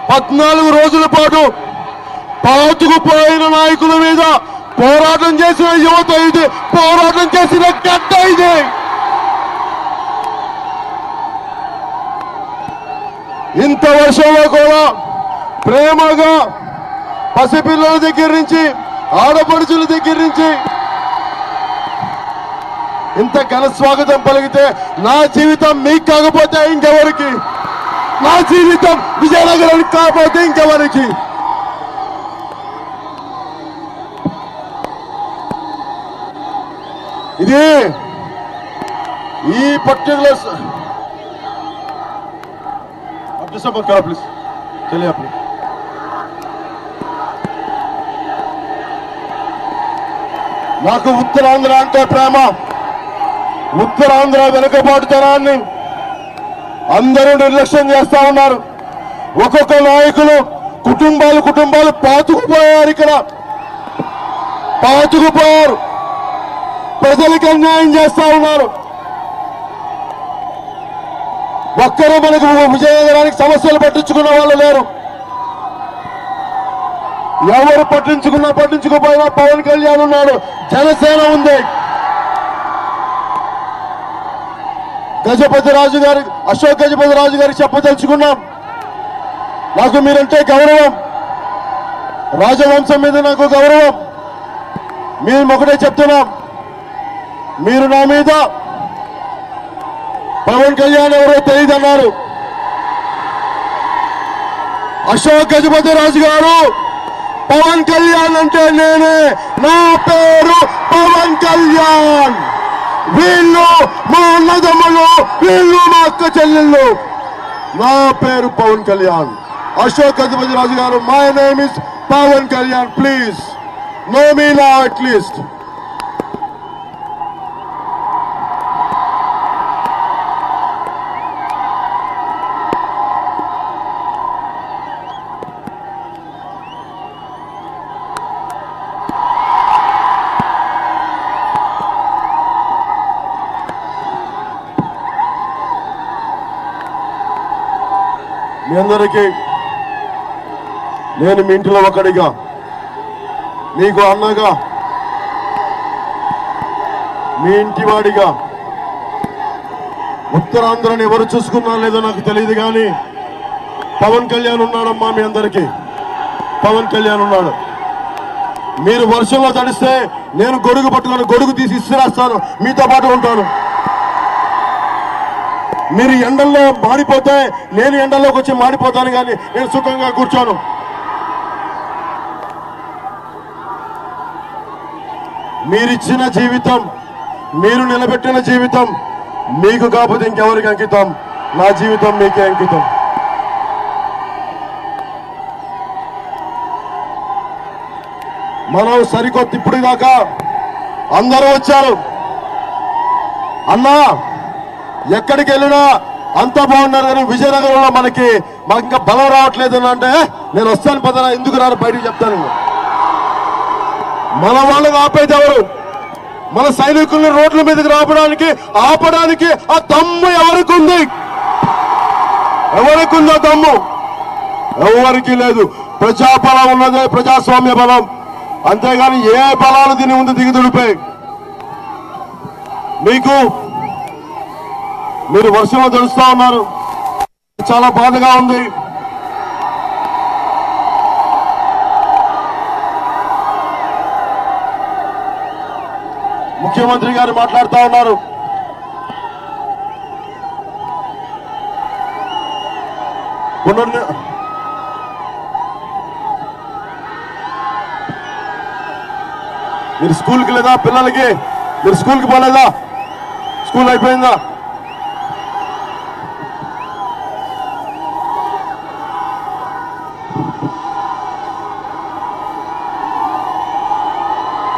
14 రోజుల పాటు పాతుకుపోయిన నాయకుల మీద పోరాటం చేసిన యువత ఇది, పోరాటం చేసిన గడ్డ ఇది. ఇంత వర్షంలో కూడా ప్రేమగా పసిపిల్లల దగ్గర నుంచి ఆడపడుచుల దగ్గర నుంచి ఇంత ఘన స్వాగతం పలికితే నా జీవితం మీకు కాకపోతే ఇంకెవరికి, నా జీవితం విజయనగరానికి కాకపోతే ఇంకెవరికి. ఇది ఈ పర్టికులర్ ప్లీజ్ చలిए आप నాకు ఉత్తరాంధ్ర అంటే ప్రేమ. ఉత్తరాంధ్ర వెనుకబాటుతనాన్ని అందరూ నిర్లక్ష్యం చేస్తా ఉన్నారు. ఒక్కొక్క నాయకులు కుటుంబాలు పాతుకుపోయారు. ఇక్కడ పాతుకుపోయారు, ప్రజలకు అన్యాయం చేస్తా ఉన్నారు. ఒక్కరూ మనకు విజయనగరానికి సమస్యలు పట్టించుకున్న వాళ్ళు లేరు. ఎవరు పట్టించుకోపోయినా పవన్ కళ్యాణ్ ఉన్నాడు, జనసేన ఉంది. గజపతి రాజు గారి అశోక్ గజపతి రాజు గారికి చెప్పదలుచుకున్నాం, నాకు మీరంటే గౌరవం, రాజవంశం మీద నాకు గౌరవం. మేము ఒకటే చెప్తున్నాం, మీరు నా మీద పవన్ కళ్యాణ్ ఎవరో తెలియదన్నారు. అశోక్ గజపతి రాజు గారు పవన్ కళ్యాణ్ అంటే నేనే, నా పేరు పవన్ కళ్యాణ్. వీళ్ళు మా అన్నదమ్ములు, వీళ్ళు మా అక్క చెల్లెళ్ళు. నా పేరు Pawan Kalyan. Ashok Gajapathi Raju garu, my name is Pawan Kalyan. Please know me now at least. మీ అందరికీ నేను మీ ఇంటిలో ఒకడిగా, మీకు అన్నగా, మీ ఇంటి వాడిగా, ఉత్తరాంధ్రని ఎవరు చూసుకున్నా లేదో నాకు తెలియదు, కానీ పవన్ కళ్యాణ్ ఉన్నాడమ్మా. మీ అందరికీ పవన్ కళ్యాణ్ ఉన్నాడు. మీరు వర్షంలో తడిస్తే నేను గొడుగు పట్టుకొని గొడుగు తీసి ఇసిరేస్తాను, మీతో పాటు ఉంటాను. మీరు ఎండల్లో మాడిపోతే నేను ఎండల్లోకి వచ్చి మాడిపోతాను, కానీ నేను సుఖంగా కూర్చోను. మీరిచ్చిన జీవితం, మీరు నిలబెట్టిన జీవితం మీకు కాకపోతే ఇంకెవరికి అంకితం? నా జీవితం మీకే అంకితం. మనం సరికొత్త ఇప్పుడు దాకా అందరూ వచ్చారు. అన్నా ఎక్కడికి వెళ్ళినా అంతా బాగున్నారు, కానీ విజయనగరంలో మనకి ఇంకా బలం రావట్లేదు అంటే నేను వస్తాను పదనా, ఎందుకు రాను బయటికి చెప్తాను. మన వాళ్ళని ఆపేది ఎవరు? మన సైనికుల్ని రోడ్ల మీదకి ఆపడానికి ఆ దమ్ము ఎవరికి ఉంది? ఎవరికి ఉందో దమ్ము? ఎవరికి లేదు. ప్రజాబలం ఉన్నదే ప్రజాస్వామ్య బలం, అంతేగాని ఏ బలాలు దీని ముందు దిగుదుడిపోయి. మీరు వర్షంలో తడుస్తా ఉన్నారు, చాలా బాధగా ఉంది. ముఖ్యమంత్రి గారు మాట్లాడుతూ ఉన్నారు. మీరు స్కూల్కి లేదా పిల్లలకి? మీరు స్కూల్కి పోలేదా? స్కూల్ అయిపోయిందా?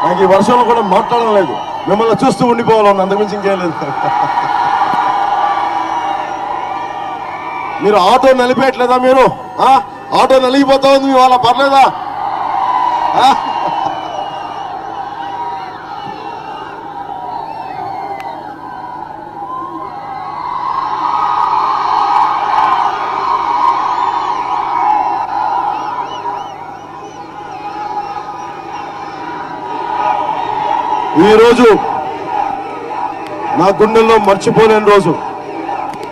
నాకు ఈ వర్షంలో కూడా మాట్లాడడం లేదు, మిమ్మల్ని చూస్తూ ఉండిపోవాలన్నా, అంతకుమించి ఇంకేం లేదు. మీరు ఆటో నలిపేయట్లేదా? మీరు ఆటో నలిగిపోతా ఉంది మీ వాళ్ళ, పర్లేదా? ఈరోజు నా గుండెల్లో మర్చిపోలేని రోజు.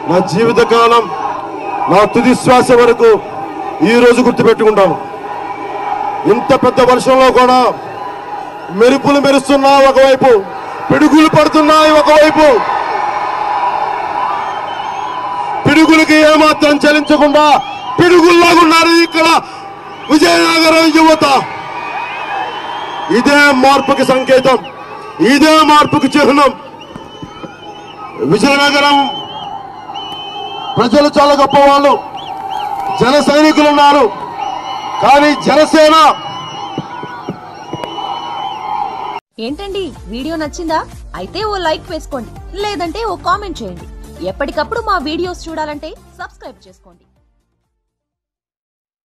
నా జీవితకాలం, నా తుది శ్వాస వరకు ఈ రోజు గుర్తుపెట్టుకుంటాను. ఇంత పెద్ద వర్షంలో కూడా మెరుపులు మెరుస్తున్నా ఒకవైపు, పిడుగులు పడుతున్నాయి ఒకవైపు. పిడుగులకి ఏమాత్రం చలించకుండా పిడుగుల్లాగున్నారు ఇక్కడ విజయనగరం యువత. ఇదే మార్పుకి సంకేతం, ఇదే మార్పుకి చిహ్నం. విజయనగరం ప్రజలు చాలా గొప్పవాళ్ళు, జన సైనికులు ఉన్నారు. కానీ జనసేన ఏంటండి, వీడియో నచ్చిందా? అయితే ఓ లైక్ వేసుకోండి, లేదంటే ఓ కామెంట్ చేయండి. ఎప్పటికప్పుడు మా వీడియోస్ చూడాలంటే సబ్స్క్రైబ్ చేసుకోండి.